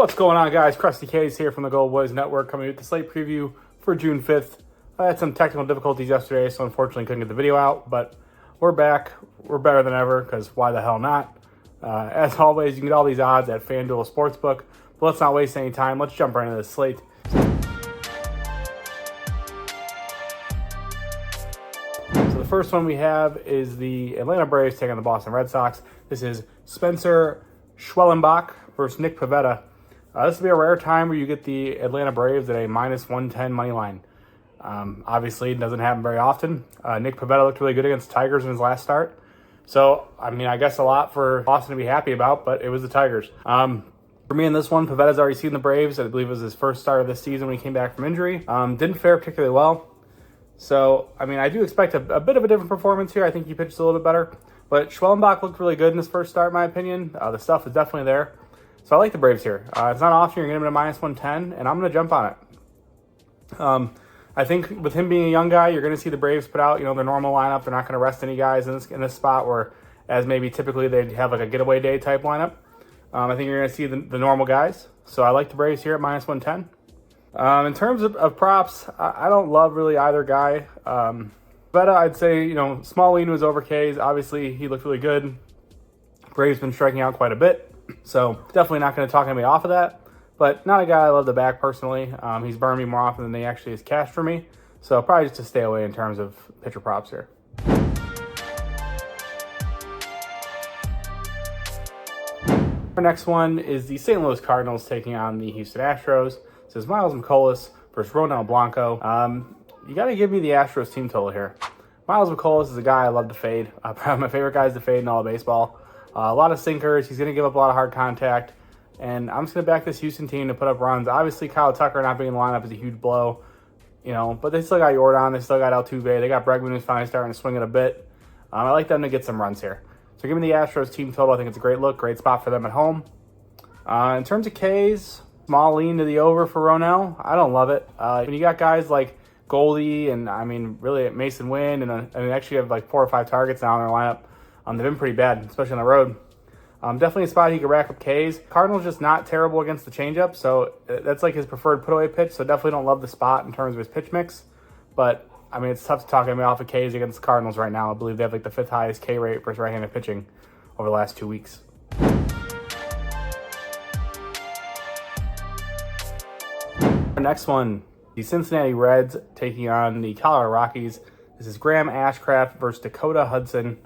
What's going on, guys? Krusty K's here from the Gold Boys Network, coming with the slate preview for June 5th. I had some technical difficulties yesterday, so unfortunately couldn't get the video out, but we're back. We're better than ever, because why the hell not? As always, you can get all these odds at FanDuel Sportsbook, but let's not waste any time. Let's jump right into the slate. So the first one we have is the Atlanta Braves taking on the Boston Red Sox. This is Spencer Schwellenbach versus Nick Pivetta. This will be a rare time where you get the Atlanta Braves at a minus 110 money line. Obviously, it doesn't happen very often. Nick Pivetta looked really good against the Tigers in his last start. So, I guess a lot for Boston to be happy about, but it was the Tigers. For me in this one, Pivetta's already seen the Braves. I believe it was his first start of this season when he came back from injury. Didn't fare particularly well. So, I do expect a bit of a different performance here. I think he pitched a little bit better. But Schwellenbach looked really good in his first start, in my opinion. The stuff is definitely there. So I like the Braves here. It's not often you're going to get him at minus 110, and I'm going to jump on it. I think with him being a young guy, you're going to see the Braves put out, their normal lineup. They're not going to rest any guys in this spot where, as maybe typically they'd have like a getaway day type lineup. I think you're going to see the normal guys. So I like the Braves here at minus 110. In terms of props, I don't love really either guy. But I'd say, small lean was over K's. Obviously, he looked really good. Braves been striking out quite a bit. So definitely not going to talk anybody off of that. But not a guy I love to back personally. He's burned me more often than he actually has cashed for me. So probably just to stay away in terms of pitcher props here. Our next one is the St. Louis Cardinals taking on the Houston Astros. This is Miles McCollum versus Ronel Blanco. You got to give me the Astros team total here. Miles McCollum is a guy I love to fade. Probably my favorite guys to fade in all of baseball. A lot of sinkers. He's going to give up a lot of hard contact. And I'm just going to back this Houston team to put up runs. Obviously, Kyle Tucker not being in the lineup is a huge blow. But they still got Jordan. They still got Altuve. They got Bregman, who's finally starting to swing it a bit. I like them to get some runs here. So give me the Astros team total. I think it's a great look. Great spot for them at home. In terms of Ks, small lean to the over for Ronel. I don't love it. When you got guys like Goldie and, really Mason Wynn, and actually have like 4 or 5 targets now in their lineup. They've been pretty bad, especially on the road. Definitely a spot he could rack up Ks. Cardinals just not terrible against the changeup, so that's like his preferred put-away pitch, so definitely don't love the spot in terms of his pitch mix. But, it's tough to talk him off of Ks against the Cardinals right now. I believe they have like the 5th highest K rate versus right-handed pitching over the last 2 weeks. Our next one, the Cincinnati Reds taking on the Colorado Rockies. This is Graham Ashcraft versus Dakota Hudson.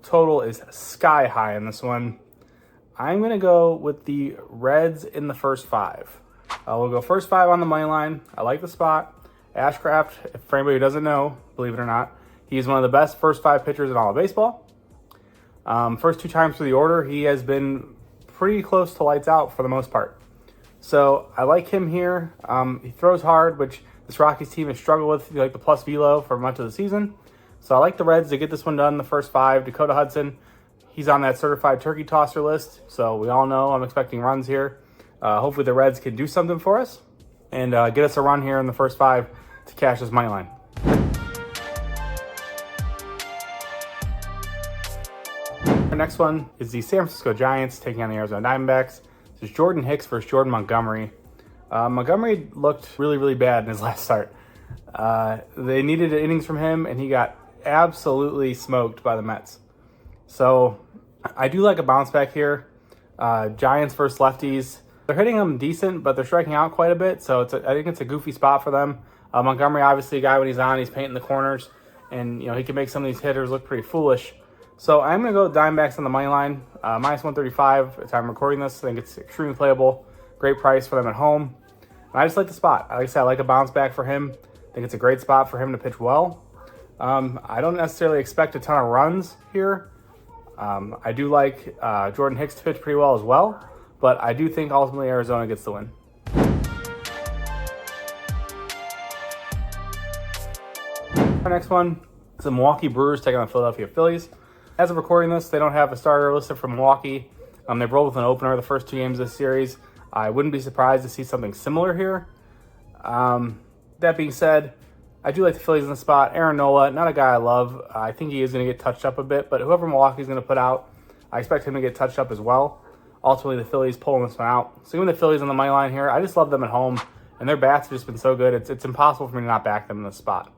Total is sky high in this one. I'm going to go with the Reds in the first 5. We'll go first 5 on the money line. I like the spot. Ashcraft, for anybody who doesn't know, believe it or not, he's one of the best first 5 pitchers in all of baseball. First 2 times through the order, he has been pretty close to lights out for the most part. So I like him here. He throws hard, which this Rockies team has struggled with, like the plus velo for much of the season. So I like the Reds to get this one done in the first 5. Dakota Hudson, he's on that certified turkey tosser list. So we all know I'm expecting runs here. Hopefully the Reds can do something for us and get us a run here in the first 5 to cash this money line. Our next one is the San Francisco Giants taking on the Arizona Diamondbacks. This is Jordan Hicks versus Jordan Montgomery. Montgomery looked really, really bad in his last start. They needed innings from him, and he got absolutely smoked by the Mets. So I do like a bounce back here. Giants versus lefties. They're hitting them decent, but they're striking out quite a bit. So I think it's a goofy spot for them. Montgomery, obviously, a guy when he's on, he's painting the corners, and he can make some of these hitters look pretty foolish. So I'm going to go with Diamondbacks on the money line, minus 135 at the time I'm recording this. I think it's extremely playable. Great price for them at home. And I just like the spot. Like I said, I like a bounce back for him. I think it's a great spot for him to pitch well. I don't necessarily expect a ton of runs here. I do like Jordan Hicks to pitch pretty well as well, but I do think ultimately Arizona gets the win. Our next one is the Milwaukee Brewers taking on the Philadelphia Phillies. As of recording this, they don't have a starter listed for Milwaukee. They've rolled with an opener the first 2 games of this series. I wouldn't be surprised to see something similar here. That being said, I do like the Phillies in the spot. Aaron Nola, not a guy I love. I think he is going to get touched up a bit, but whoever Milwaukee's going to put out, I expect him to get touched up as well. ultimately the Phillies pulling this one out. So giving the Phillies on the money line here. I just love them at home, and their bats have just been so good. It's impossible for me to not back them in this spot.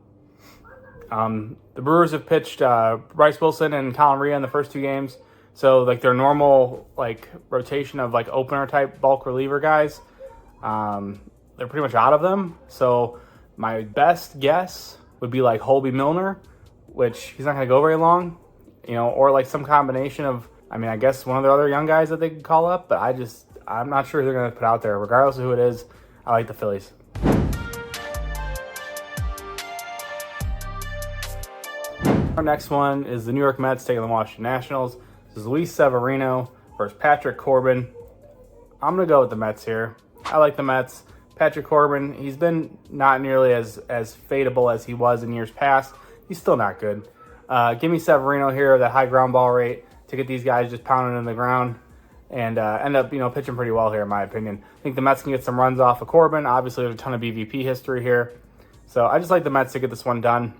The Brewers have pitched Bryce Wilson and Colin Rea in the first 2 games. So like their normal like rotation of like opener type bulk reliever guys, they're pretty much out of them. So my best guess would be like Holby Milner, which he's not going to go very long, or like some combination of, I guess one of the other young guys that they could call up, but I'm not sure who they're going to put out there. Regardless of who it is, I like the Phillies. Our next one is the New York Mets taking the Washington Nationals. This is Luis Severino versus Patrick Corbin. I'm going to go with the Mets here. I like the Mets. Patrick Corbin, he's been not nearly as fadeable as he was in years past. He's still not good. Give me Severino here, that high ground ball rate, to get these guys just pounding in the ground and end up, pitching pretty well here, in my opinion. I think the Mets can get some runs off of Corbin. Obviously, there's a ton of BVP history here. So I just like the Mets to get this one done.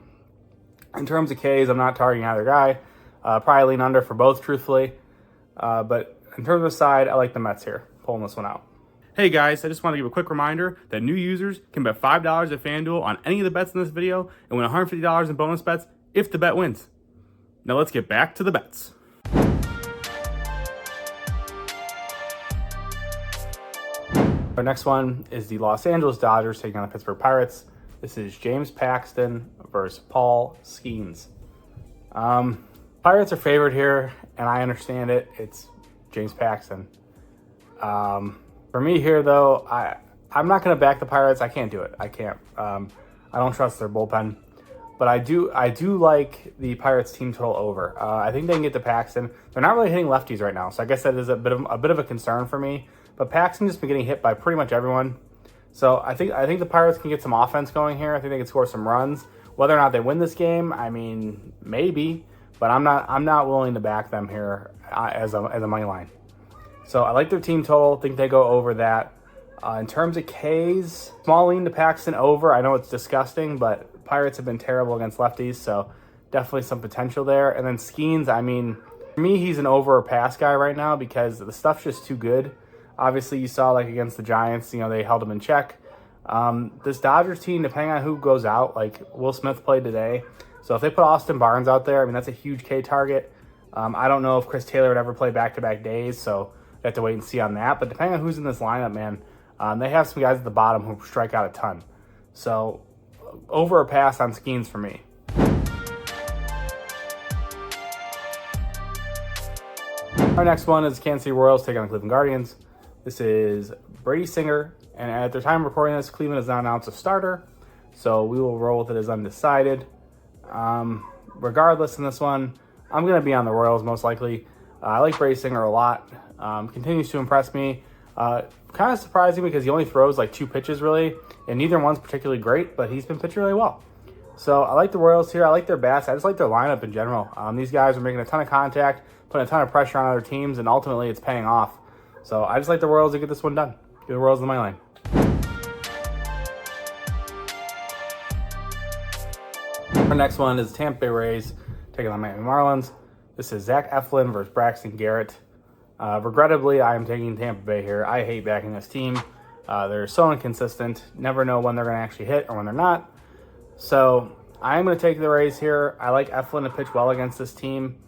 In terms of Ks, I'm not targeting either guy. Probably lean under for both, truthfully. But in terms of side, I like the Mets here, pulling this one out. Hey guys, I just want to give a quick reminder that new users can bet $5 at FanDuel on any of the bets in this video and win $150 in bonus bets if the bet wins. Now let's get back to the bets. Our next one is the Los Angeles Dodgers taking on the Pittsburgh Pirates. This is James Paxton versus Paul Skeens. Pirates are favored here, and I understand it. It's James Paxton. For me here, though, I'm not going to back the Pirates. I can't do it. I can't. I don't trust their bullpen. But I do like the Pirates team total over. I think they can get to Paxton. They're not really hitting lefties right now, so I guess that is a bit of a concern for me. But Paxton's just been getting hit by pretty much everyone. So I think the Pirates can get some offense going here. I think they can score some runs. Whether or not they win this game, maybe. But I'm not willing to back them here as a money line. So I like their team total. Think they go over that. In terms of Ks, small lean to Paxton over. I know it's disgusting, but Pirates have been terrible against lefties, so definitely some potential there. And then Skeens, for me, he's an over or pass guy right now because the stuff's just too good. Obviously, you saw like against the Giants, they held him in check. This Dodgers team, depending on who goes out, like Will Smith played today. So if they put Austin Barnes out there, that's a huge K target. I don't know if Chris Taylor would ever play back-to-back days, so we have to wait and see on that. But depending on who's in this lineup, man, they have some guys at the bottom who strike out a ton. So over or pass on Skeens for me. Our next one is Kansas City Royals taking on the Cleveland Guardians. This is Brady Singer, and at the time of recording this, Cleveland has not announced a starter, so we will roll with it as undecided. Regardless in this one, I'm going to be on the Royals most likely. I like Brady Singer a lot. Continues to impress me. Kind of surprising because he only throws like 2 pitches really, and neither one's particularly great, but he's been pitching really well. So I like the Royals here. I like their bats. I just like their lineup in general. These guys are making a ton of contact, putting a ton of pressure on other teams, and ultimately it's paying off. So I just like the Royals to get this one done. Give the Royals the money line. Our next one is Tampa Bay Rays taking on Miami Marlins. This is Zach Eflin versus Braxton Garrett. Regrettably, I am taking Tampa Bay here. I hate backing this team. They're so inconsistent. Never know when they're going to actually hit or when they're not. So I am going to take the Rays here. I like Eflin to pitch well against this team.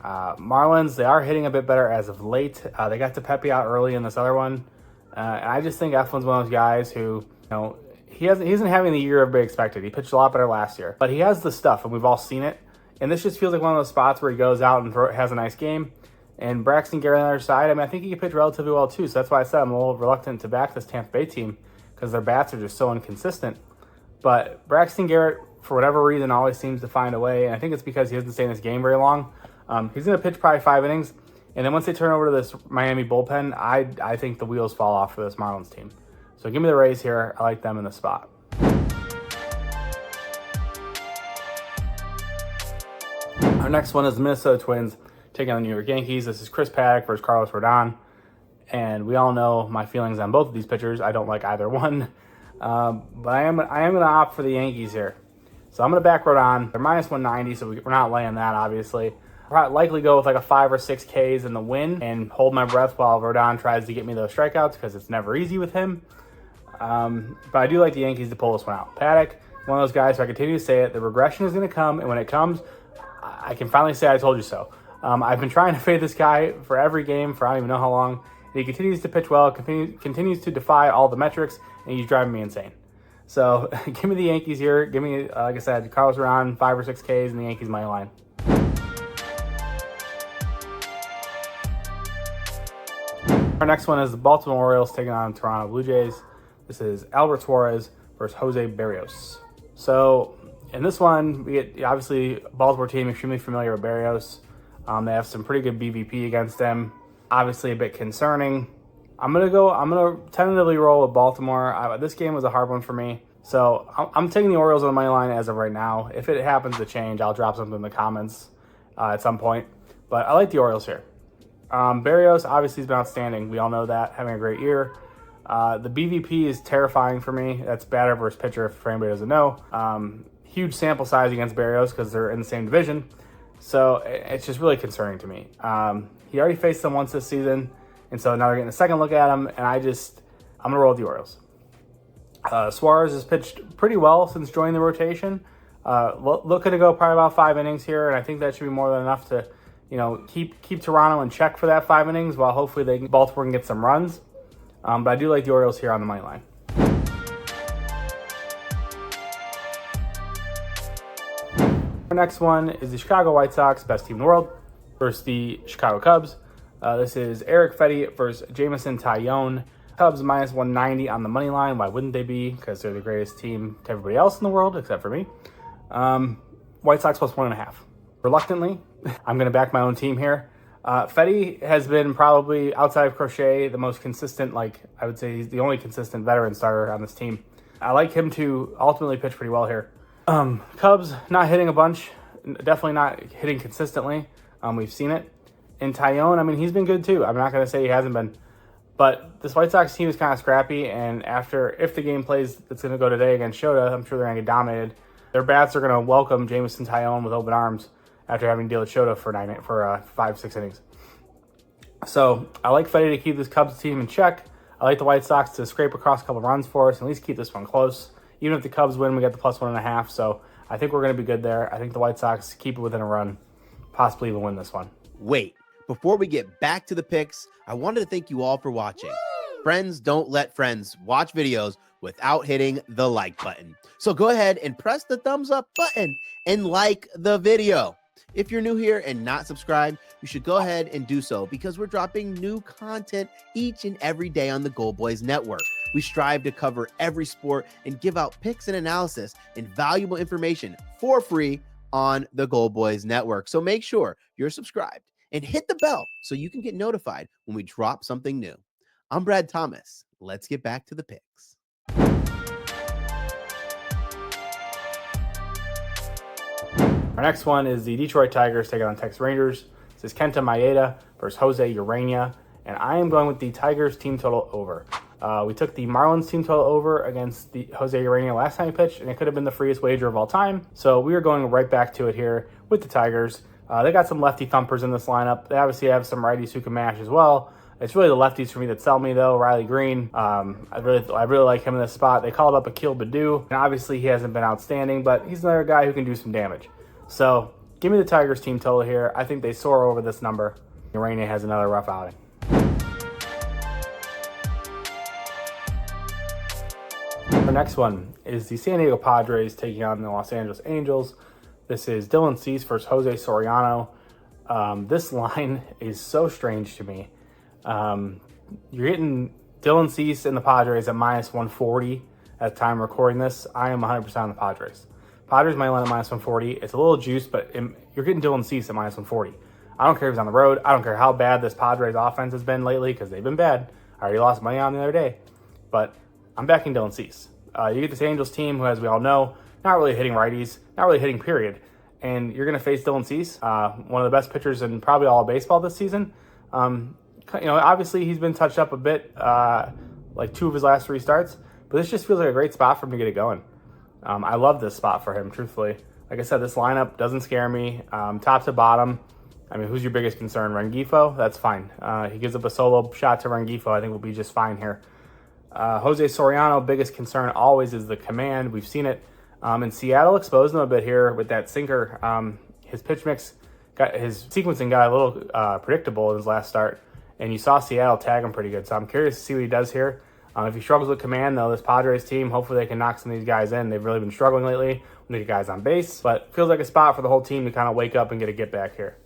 Marlins, they are hitting a bit better as of late. They got to Pepe out early in this other one. And I just think Eflin's one of those guys who, he isn't having the year everybody expected. He pitched a lot better last year. But he has the stuff, and we've all seen it. And this just feels like one of those spots where he goes out and has a nice game. And Braxton Garrett on the other side, I think he can pitch relatively well too. So that's why I said I'm a little reluctant to back this Tampa Bay team because their bats are just so inconsistent. But Braxton Garrett, for whatever reason, always seems to find a way. And I think it's because he doesn't stay in this game very long. He's going to pitch probably 5 innings. And then once they turn over to this Miami bullpen, I think the wheels fall off for this Marlins team. So give me the Rays here. I like them in the spot. Our next one is the Minnesota Twins taking on the New York Yankees. This is Chris Paddock versus Carlos Rodon. And we all know my feelings on both of these pitchers. I don't like either one. But I am going to opt for the Yankees here. So I'm going to back Rodon. They're minus 190, so we're not laying that, obviously. likely go with like a 5 or 6 Ks in the win and hold my breath while Rodon tries to get me those strikeouts because it's never easy with him. But I do like the Yankees to pull this one out. Paddock, one of those guys, so I continue to say it, the regression is going to come, and when it comes, I can finally say I told you so. I've been trying to fade this guy for every game for I don't even know how long. He continues to pitch well, continues to defy all the metrics, and he's driving me insane. So give me the Yankees here. Give me, like I said, Carlos Rodon, 5 or 6 Ks, and the Yankees money line. Our next one is the Baltimore Orioles taking on Toronto Blue Jays. This is Albert Suarez versus Jose Berrios. So in this one, we get obviously Baltimore team extremely familiar with Berrios. They have some pretty good BVP against them. Obviously a bit concerning. I'm gonna tentatively roll with Baltimore. This game was a hard one for me, so I'm taking the Orioles on the money line as of right now. If it happens to change, I'll drop something in the comments at some point. But I like the Orioles here. Berrios obviously has been outstanding. We all know that, having a great year. The BVP is terrifying for me. That's batter versus pitcher, if anybody doesn't know. Huge sample size against Berrios because they're in the same division. So it's just really concerning to me. He already faced them once this season, and so now they're getting a second look at him, and I'm going to roll with the Orioles. Suarez has pitched pretty well since joining the rotation. Looking to go probably about 5 innings here, and I think that should be more than enough to, keep Toronto in check for that 5 innings while hopefully Baltimore can get some runs. But I do like the Orioles here on the money line. Our next one is the Chicago White Sox, best team in the world, versus the Chicago Cubs. This is Eric Fedde versus Jameson Taillon. Cubs minus 190 on the money line. Why wouldn't they be? Because they're the greatest team to everybody else in the world, except for me. White Sox plus 1.5. Reluctantly, I'm going to back my own team here. Fedde has been probably, outside of Crochet, the most consistent, I would say he's the only consistent veteran starter on this team. I like him to ultimately pitch pretty well here. Cubs not hitting a bunch, definitely not hitting consistently. We've seen it. And Taillon, he's been good too. I'm not going to say he hasn't been. But this White Sox team is kind of scrappy, and if the game plays that's going to go today against Shota, I'm sure they're going to get dominated. Their bats are going to welcome Jameson Taillon with open arms after having to deal with Shota for 5-6 innings. So I like Fedde to keep this Cubs team in check. I like the White Sox to scrape across a couple runs for us and at least keep this one close. Even if the Cubs win, we get the plus 1.5. So I think we're going to be good there. I think the White Sox keep it within a run, possibly even win this one. Wait, before we get back to the picks, I wanted to thank you all for watching. Friends don't let friends watch videos without hitting the like button. So go ahead and press the thumbs up button and like the video. If you're new here and not subscribed, you should go ahead and do so because we're dropping new content each and every day on the Gold Boys Network. We strive to cover every sport and give out picks and analysis and valuable information for free on the Gold Boys Network. So make sure you're subscribed and hit the bell so you can get notified when we drop something new. I'm Brad Thomas. Let's get back to the picks. Our next one is the Detroit Tigers taking on Texas Rangers. This is Kenta Maeda versus Jose Urania, and I am going with the Tigers team total over. We took the Marlins team total over against the Jose Urania last time he pitched, and it could have been the freest wager of all time. So we are going right back to it here with the Tigers. They got some lefty thumpers in this lineup. They obviously have some righties who can mash as well. It's really the lefties for me that sell me, though. Riley Green, I really like him in this spot. They called up Akil Baddoo, and obviously he hasn't been outstanding, but he's another guy who can do some damage. So give me the Tigers team total here. I think they soar over this number. Urania has another rough outing. Our next one is the San Diego Padres taking on the Los Angeles Angels. This is Dylan Cease versus Jose Soriano. This line is so strange to me. You're getting Dylan Cease and the Padres at minus 140 at the time of recording this. I am 100% on the Padres. Padres might land at minus 140. It's a little juice, but you're getting Dylan Cease at minus 140. I don't care if he's on the road. I don't care how bad this Padres offense has been lately because they've been bad. I already lost money on the other day. But I'm backing Dylan Cease. You get this Angels team who, as we all know, not really hitting righties, not really hitting period. And you're going to face Dylan Cease, one of the best pitchers in probably all of baseball this season. Obviously he's been touched up a bit, like 2 of his last 3 starts. But this just feels like a great spot for him to get it going. I love this spot for him, truthfully. Like I said, this lineup doesn't scare me. Top to bottom, I mean, who's your biggest concern? Rengifo? That's fine. He gives up a solo shot to Rengifo. I think we'll be just fine here. Jose Soriano, biggest concern always is the command. We've seen it. In Seattle, exposed him a bit here with that sinker. His pitch mix, his sequencing got a little predictable in his last start. And you saw Seattle tag him pretty good. So I'm curious to see what he does here. If he struggles with command, though, this Padres team, hopefully they can knock some of these guys in. They've really been struggling lately when they get guys on base. But feels like a spot for the whole team to kind of wake up and get a get back here.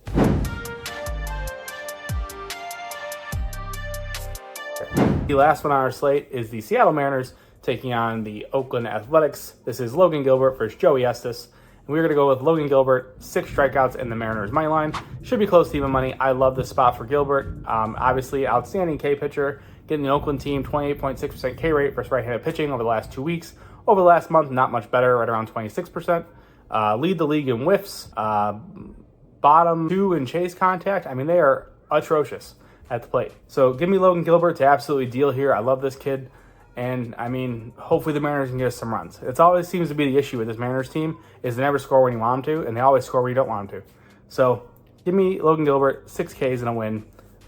The last one on our slate is the Seattle Mariners taking on the Oakland Athletics. This is Logan Gilbert versus Joey Estes. And we're going to go with Logan Gilbert, 6 strikeouts in the Mariners money line. Should be close to even money. I love this spot for Gilbert. Obviously, outstanding K pitcher. Getting the Oakland team 28.6% K rate versus right-handed pitching over the last 2 weeks. Over the last month, not much better, right around 26%. Lead the league in whiffs. Bottom 2 in chase contact. I mean, they are atrocious at the plate. So give me Logan Gilbert to absolutely deal here. I love this kid. And, I mean, hopefully the Mariners can get us some runs. It always seems to be the issue with this Mariners team is they never score when you want them to, and they always score when you don't want them to. So give me Logan Gilbert, 6 Ks and a win.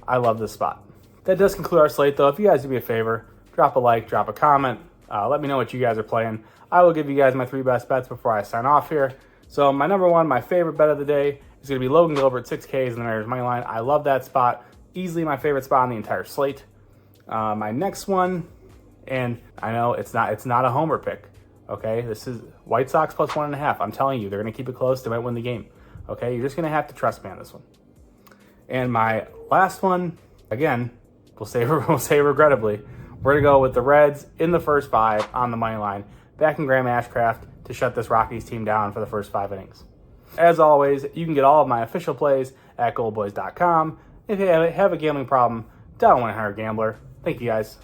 I love this spot. That does conclude our slate, though. If you guys do me a favor, drop a like, drop a comment. Let me know what you guys are playing. I will give you guys my 3 best bets before I sign off here. So my number one, my favorite bet of the day is going to be Logan Gilbert, 6 Ks in the Mariners money line. I love that spot. Easily my favorite spot on the entire slate. My next one, and I know it's not a homer pick. Okay, this is White Sox plus 1.5. I'm telling you, they're going to keep it close. They might win the game. Okay, you're just going to have to trust me on this one. And my last one, again, we'll say regrettably, we're going to go with the Reds in the first 5 on the money line, backing Graham Ashcraft to shut this Rockies team down for the first 5 innings. As always, you can get all of my official plays at goldboys.com. If you have a gambling problem, dial 1-800-GAMBLER. Thank you guys.